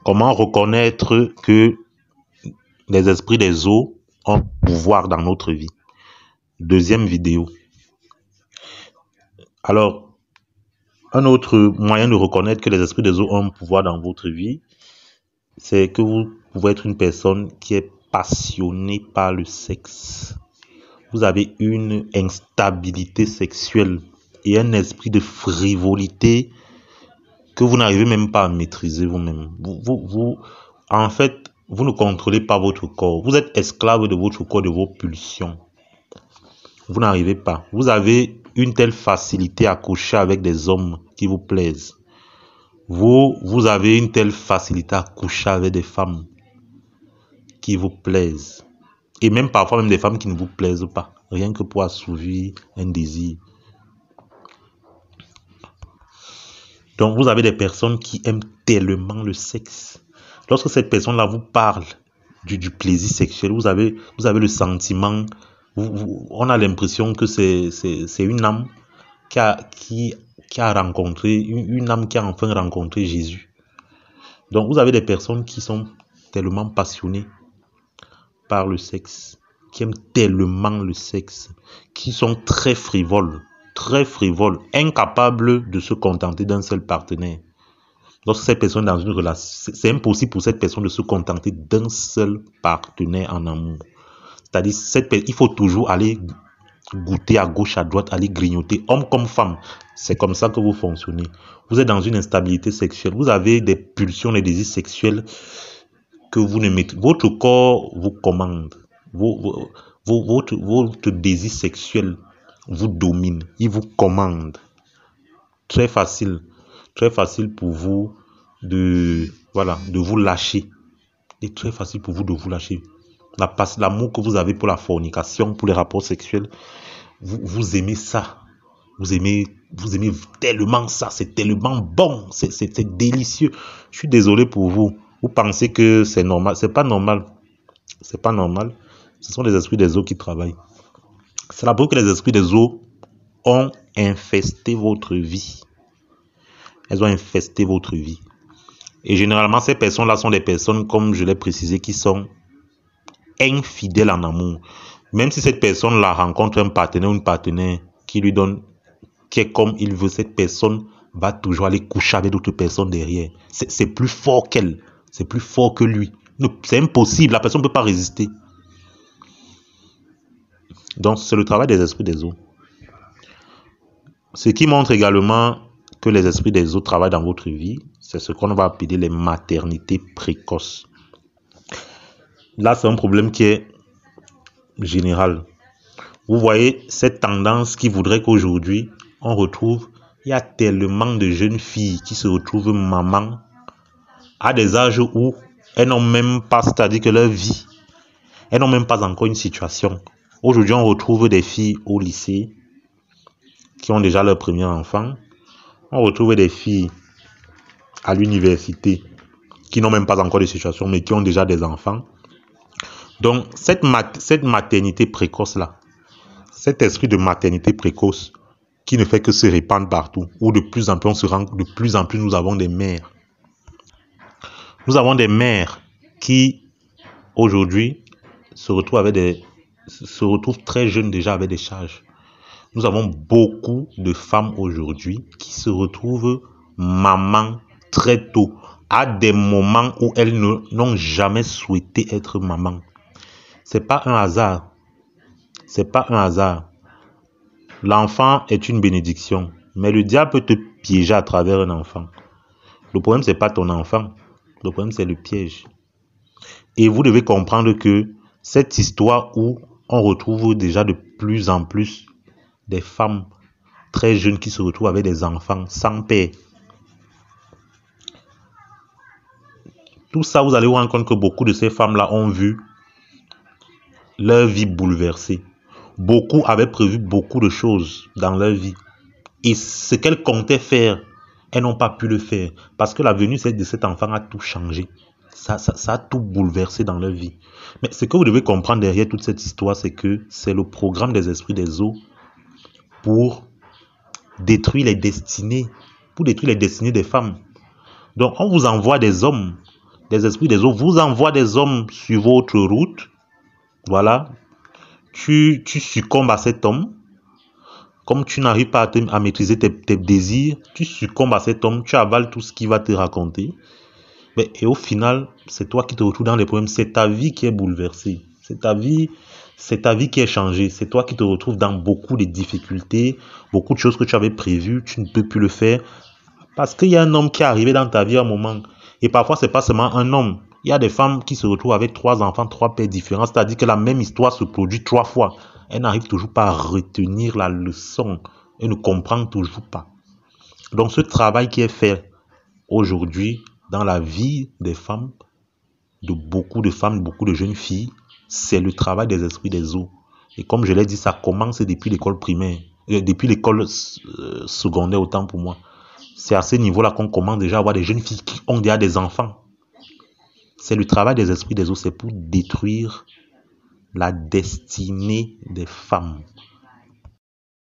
Comment reconnaître que les esprits des eaux ont pouvoir dans notre vie? Deuxième vidéo. Alors, un autre moyen de reconnaître que les esprits des eaux ont un pouvoir dans votre vie, c'est que vous pouvez être une personne qui est passionnée par le sexe. Vous avez une instabilité sexuelle et un esprit de frivolité que vous n'arrivez même pas à maîtriser vous-même. En fait, vous ne contrôlez pas votre corps. Vous êtes esclave de votre corps, de vos pulsions. Vous n'arrivez pas. Vous avez une telle facilité à coucher avec des hommes qui vous plaisent. Vous avez une telle facilité à coucher avec des femmes qui vous plaisent. Et même parfois même des femmes qui ne vous plaisent pas. Rien que pour assouvir un désir. Donc vous avez des personnes qui aiment tellement le sexe. Lorsque cette personne-là vous parle du plaisir sexuel, vous avez le sentiment, on a l'impression que c'est une âme qui a rencontré, une âme qui a enfin rencontré Jésus. Donc vous avez des personnes qui sont tellement passionnées par le sexe, qui aiment tellement le sexe, qui sont très frivoles, incapables de se contenter d'un seul partenaire. Lorsque cette personne est dans une relation, c'est impossible pour cette personne de se contenter d'un seul partenaire en amour. C'est-à-dire, il faut toujours aller goûter à gauche, à droite, aller grignoter, homme comme femme. C'est comme ça que vous fonctionnez. Vous êtes dans une instabilité sexuelle. Vous avez des pulsions, des désirs sexuels que vous ne maîtrisez. Votre corps vous commande. Votre désir sexuel vous domine. Il vous commande. Très facile pour vous de vous lâcher. C'est très facile pour vous de vous lâcher. L'amour que vous avez pour la fornication, pour les rapports sexuels, vous aimez ça. Vous aimez tellement ça. C'est tellement bon. C'est délicieux. Je suis désolé pour vous. Vous pensez que c'est normal. C'est pas normal. C'est pas normal. Ce sont les esprits des eaux qui travaillent. C'est la preuve que les esprits des eaux ont infesté votre vie. Elles ont infesté votre vie. Et généralement, ces personnes-là sont des personnes, comme je l'ai précisé, qui sont infidèles en amour. Même si cette personne-là rencontre un partenaire ou une partenaire qui lui donne, qui est comme il veut, cette personne va toujours aller coucher avec d'autres personnes derrière. C'est plus fort qu'elle. C'est plus fort que lui. C'est impossible. La personne ne peut pas résister. Donc, c'est le travail des esprits des eaux. Ce qui montre également que les esprits des eaux travaillent dans votre vie, c'est ce qu'on va appeler les maternités précoces. Là, c'est un problème qui est général. Vous voyez cette tendance qui voudrait qu'aujourd'hui, on retrouve, il y a tellement de jeunes filles qui se retrouvent mamans à des âges où elles n'ont même pas, c'est-à-dire que leur vie, elles n'ont même pas encore une situation. Aujourd'hui, on retrouve des filles au lycée qui ont déjà leur premier enfant. On retrouve des filles à l'université qui n'ont même pas encore de situation, mais qui ont déjà des enfants. Donc, cette maternité précoce-là, cet esprit de maternité précoce qui ne fait que se répandre partout, où de plus en plus on se rend, de plus en plus nous avons des mères. Nous avons des mères qui, aujourd'hui, se retrouvent très jeunes déjà avec des charges. Nous avons beaucoup de femmes aujourd'hui qui se retrouvent mamans très tôt, à des moments où elles n'ont jamais souhaité être maman. C'est pas un hasard. C'est pas un hasard. L'enfant est une bénédiction, mais le diable peut te piéger à travers un enfant. Le problème, c'est pas ton enfant. Le problème, c'est le piège. Et vous devez comprendre que cette histoire où on retrouve déjà de plus en plus des femmes très jeunes qui se retrouvent avec des enfants sans père. Tout ça, vous allez vous rendre compte que beaucoup de ces femmes-là ont vu leur vie bouleversée. Beaucoup avaient prévu beaucoup de choses dans leur vie. Et ce qu'elles comptaient faire, elles n'ont pas pu le faire. Parce que la venue de cet enfant a tout changé. Ça a tout bouleversé dans leur vie. Mais ce que vous devez comprendre derrière toute cette histoire, c'est que c'est le programme des esprits des eaux pour détruire les destinées. Pour détruire les destinées des femmes. Donc, on vous envoie des hommes les esprits des eaux vous envoient des hommes sur votre route. Voilà. Tu succombes à cet homme. Comme tu n'arrives pas à maîtriser tes désirs, tu succombes à cet homme, tu avales tout ce qu'il va te raconter. Et au final, c'est toi qui te retrouves dans les problèmes. C'est ta vie qui est bouleversée. C'est ta vie qui est changée. C'est toi qui te retrouves dans beaucoup de difficultés, beaucoup de choses que tu avais prévues, tu ne peux plus le faire. Parce qu'il y a un homme qui est arrivé dans ta vie à un moment. Et parfois, c'est pas seulement un homme. Il y a des femmes qui se retrouvent avec 3 enfants, 3 pères différents. C'est-à-dire que la même histoire se produit 3 fois. Elle n'arrive toujours pas à retenir la leçon. Elle ne comprend toujours pas. Donc, ce travail qui est fait aujourd'hui dans la vie des femmes, de beaucoup de jeunes filles, c'est le travail des esprits des eaux. Et comme je l'ai dit, ça commence depuis l'école primaire, depuis l'école secondaire, autant pour moi. C'est à ce niveau-là qu'on commence déjà à avoir des jeunes filles qui ont déjà des enfants. C'est le travail des esprits des eaux, c'est pour détruire la destinée des femmes.